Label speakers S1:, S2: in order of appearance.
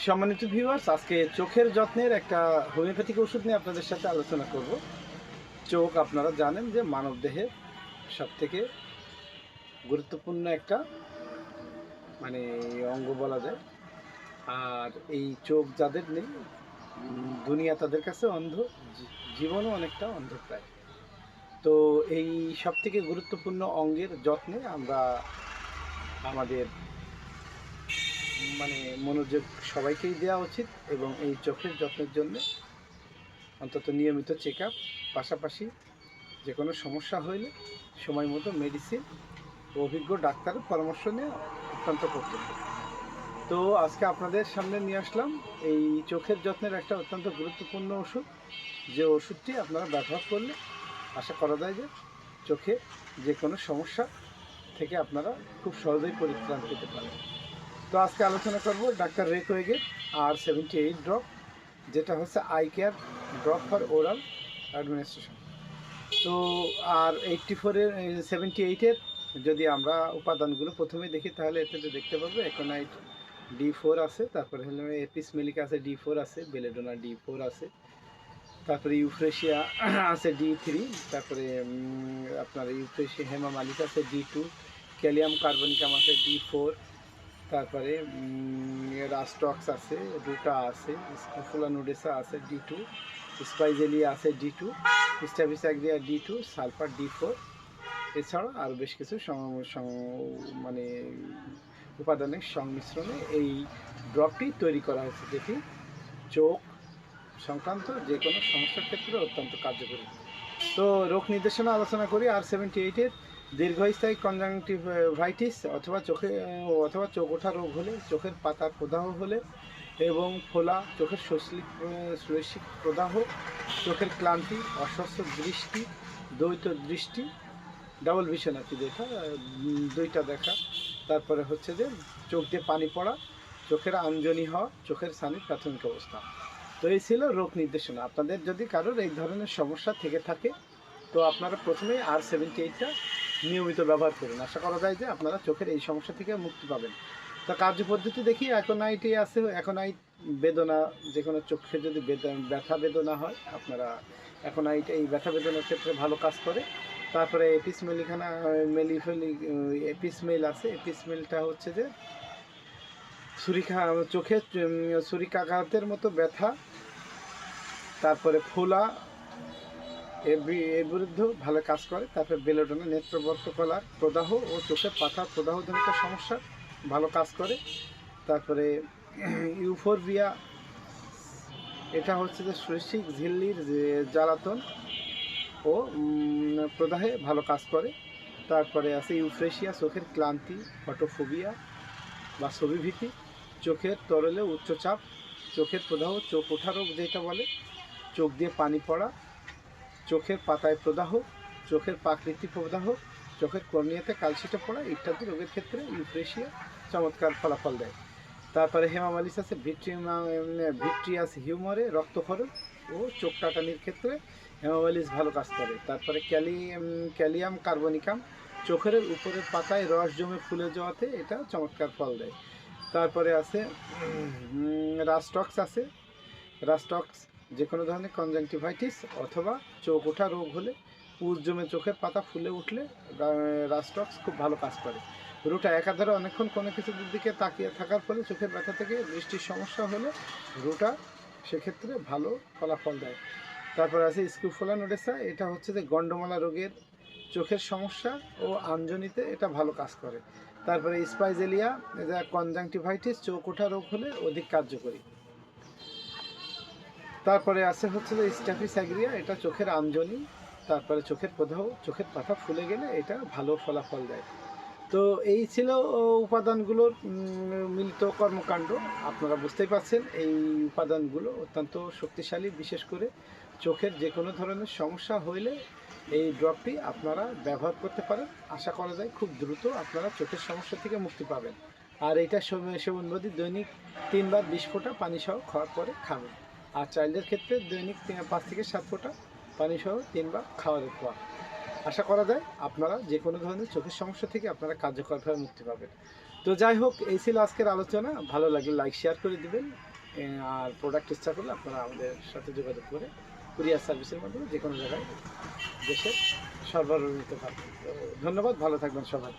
S1: সম্মানিত ভিউয়ার্স, আজকে চোখের যত্নের একটা হোমিওপ্যাথিক ওষুধ নিয়ে আপনাদের সাথে আলোচনা করব। চোখ আপনারা জানেন যে মানবদেহের সবথেকে গুরুত্বপূর্ণ একটা মানে অঙ্গ বলা যায়। আর এই চোখ যাদের নেই, দুনিয়া তাদের কাছে অন্ধ, জীবনও অনেকটা অন্ধপ্রায়। তো এই সবথেকে গুরুত্বপূর্ণ অঙ্গের যত্নে আমরা আমাদের মনোযোগ সবাইকেই দেওয়া উচিত এবং এই চোখের যত্নের জন্য অন্তত নিয়মিত চেক আপ, পাশাপাশি যে কোনো সমস্যা হইলে সময় মতো মেডিসিন ও অভিজ্ঞ ডাক্তারের পরামর্শ নেওয়া অত্যন্ত কর্তব্য। তো আজকে আপনাদের সামনে নিয়ে আসলাম এই চোখের যত্নের একটা অত্যন্ত গুরুত্বপূর্ণ ওষুধ, যে ওষুধটি আপনারা ব্যবহার করলে আশা করা যায় যে চোখে যে কোনো সমস্যা থেকে আপনারা খুব সহজেই পরিত্রাণ পেতে পারেন। তো আজকে আলোচনা করব ডাক্তার রেকোয়েগের R78 ড্রপ, যেটা হচ্ছে eye care drop for oral administration. তো R84-এর 78-এর যদি আমরা উপাদানগুলো প্রথমে দেখি তাহলে এতে দেখতে পাবো একোনাইট D4 আছে, তারপরে হলো এপিসমেলিক আছে D4 আছে, বেলেডোনা D4 আছে, তারপরে ইউফ্রেশিয়া আছে D3, তারপরে আপনার ইউফ্রেশিয়া হেমামালিস আছে D2, ক্যালিয়াম কার্বনিকাম আছে D4, তারপরে রাস্টক্স আছে, রুটা আছে, স্কোফোলানোডেসা আছে D2, স্পাইজেলিয়া আছে D2, staphisagria D2, sulphur D4। এছাড়া আরও বেশ কিছু মানে উপাদানের সংমিশ্রণে এই ড্রপটি তৈরি করা হয়েছে, যেটি চোখ সংক্রান্ত যে কোনো সমস্যার ক্ষেত্রে অত্যন্ত কার্যকরী। তো রোগ নির্দেশনা আলোচনা করি। R78-এর দীর্ঘস্থায়ী কনজাংটিভাইটিস অথবা চোখ ওঠা রোগ হলে, চোখের পাতার প্রদাহ হলে এবং ফোলা, চোখের শৈশিক প্রদাহ, চোখের ক্লান্তি, অস্বস্ಥ দৃষ্টি, দ্বৈত দৃষ্টি, ডাবল ভিশন আর কি, দেখা দুইটা দেখা, তারপরে হচ্ছে যে চোখ দিয়ে পানি পড়া, চোখের আঞ্জনি হওয়া, চোখের ছানির প্রাথমিক অবস্থা। তো এই ছিল রোগ নির্দেশনা। আপনাদের যদি কারোর এই ধরনের সমস্যা থেকে থাকে তো আপনারা প্রথমেই R78টা নিয়মিত ব্যবহার করুন। আশা করা যায় যে আপনারা চোখের এই সমস্যা থেকে মুক্তি পাবেন। তো কার্যপদ্ধতি দেখি। একোনাইটে আছে, একোনাইট বেদনা, যে কোনো চোখে যদি ব্যথা বেদনা হয় আপনারা একোনাইট এই ব্যথা বেদনার ক্ষেত্রে ভালো কাজ করে। তারপরে এপিসমেল আছে। এপিসমেলটা হচ্ছে যে চোখে ছুরিকাঘাতের মতো ব্যথা, তারপরে ফোলা, এর বিরুদ্ধেও ভালো কাজ করে। তারপরে বেলোডোনা নেত্রবর্তকলার প্রদাহ ও চোখের পাতার প্রদাহজনিত সমস্যা ভালো কাজ করে। তারপরে ইউফোরবিয়া, এটা হচ্ছে যে শৈশিক ঝিল্লির যে জ্বালাতন ও প্রদাহে ভালো কাজ করে। তারপরে আছে ইউফ্রেশিয়া, চোখের ক্লান্তি, ফটোফোবিয়া বা ছবিভীতি, চোখের তরলে উচ্চচাপ, চোখের প্রদাহ, চোখ ওঠা রোগ যেটা বলে, চোখ দিয়ে পানি পড়া, চোখের পাতায় প্রদাহ, চোখের প্রাকৃতিক প্রদাহ, চোখের কর্নিয়াতে কালশিটে পড়া ইত্যাদি রোগের ক্ষেত্রে ইউফ্রেশিয়া চমৎকার ফলাফল দেয়। তারপরে হেমামালিস আছে। ভিট্রিয়াস হিউমারে রক্তক্ষরণ ও চোখ টাটানির ক্ষেত্রে হেমামালিস ভালো কাজ করে। তারপরে ক্যালিয়াম কার্বনিকাম, চোখের উপরের পাতায় রস জমে ফুলে যাওয়াতে এটা চমৎকার ফল দেয়। তারপরে আছে রাস্টক্স আছে। রাস্টক্স যে কোনো ধরনের কনজাংটিভাইটিস অথবা চোখ ওঠা রোগ হলে, পুজ জমে চোখের পাতা ফুলে উঠলে রাস্টক্স খুব ভালো কাজ করে। রুটা, একাধারে অনেকক্ষণ কোনো কিছুর দিকে তাকিয়ে থাকার ফলে চোখের ব্যথা থেকে দৃষ্টির সমস্যা হলে রুটা সেক্ষেত্রে ভালো ফলাফল দেয়। তারপর আছে স্কুফোলানোডেসা, এটা হচ্ছে যে গন্ডমালা রোগের চোখের সমস্যা ও আঞ্জনিতে এটা ভালো কাজ করে। তারপরে স্পাইজেলিয়া, এটা কনজাংটিভাইটিস চোখ ওঠা রোগ হলে অধিক কার্যকরী। তারপরে আছে হচ্ছে যে স্ট্যাফিসাগ্রিয়া, এটা চোখের আঞ্জনি, তারপরে চোখের প্রদাহ, চোখের পাতা ফুলে গেলে এটা ভালো ফলাফল দেয়। তো এই ছিল উপাদানগুলোর মিলিত কর্মকাণ্ড। আপনারা বুঝতেই পারছেন এই উপাদানগুলো অত্যন্ত শক্তিশালী, বিশেষ করে চোখের যে কোনো ধরনের সমস্যা হইলে এই ড্রপটি আপনারা ব্যবহার করতে পারেন। আশা করা যায় খুব দ্রুত আপনারা চোখের সমস্যা থেকে মুক্তি পাবেন। আর এটা সেবনবিধি দৈনিক 3 বার 20 ফোঁটা পানি সহ খাওয়ার পরে খাবেন। আর চাইল্ডের ক্ষেত্রে দৈনিক 5 থেকে 7 ফোঁটা পানি সহ 3 বার খাওয়ার পর। আশা করা যায় আপনারা যে কোনো ধরনের চোখের সমস্যা থেকে আপনারা কার্যকরভাবে মুক্তি পাবেন। তো যাই হোক, এই ছিল আজকের আলোচনা। ভালো লাগলে লাইক শেয়ার করে দিবেন। আর প্রোডাক্ট ইচ্ছা করলে আপনারা আমাদের সাথে যোগাযোগ করে কুরিয়ার সার্ভিসের মাধ্যমে যে কোনো জায়গায় দেশে সরবরাহ নিতে পারবেন। তো ধন্যবাদ, ভালো থাকবেন সবাই।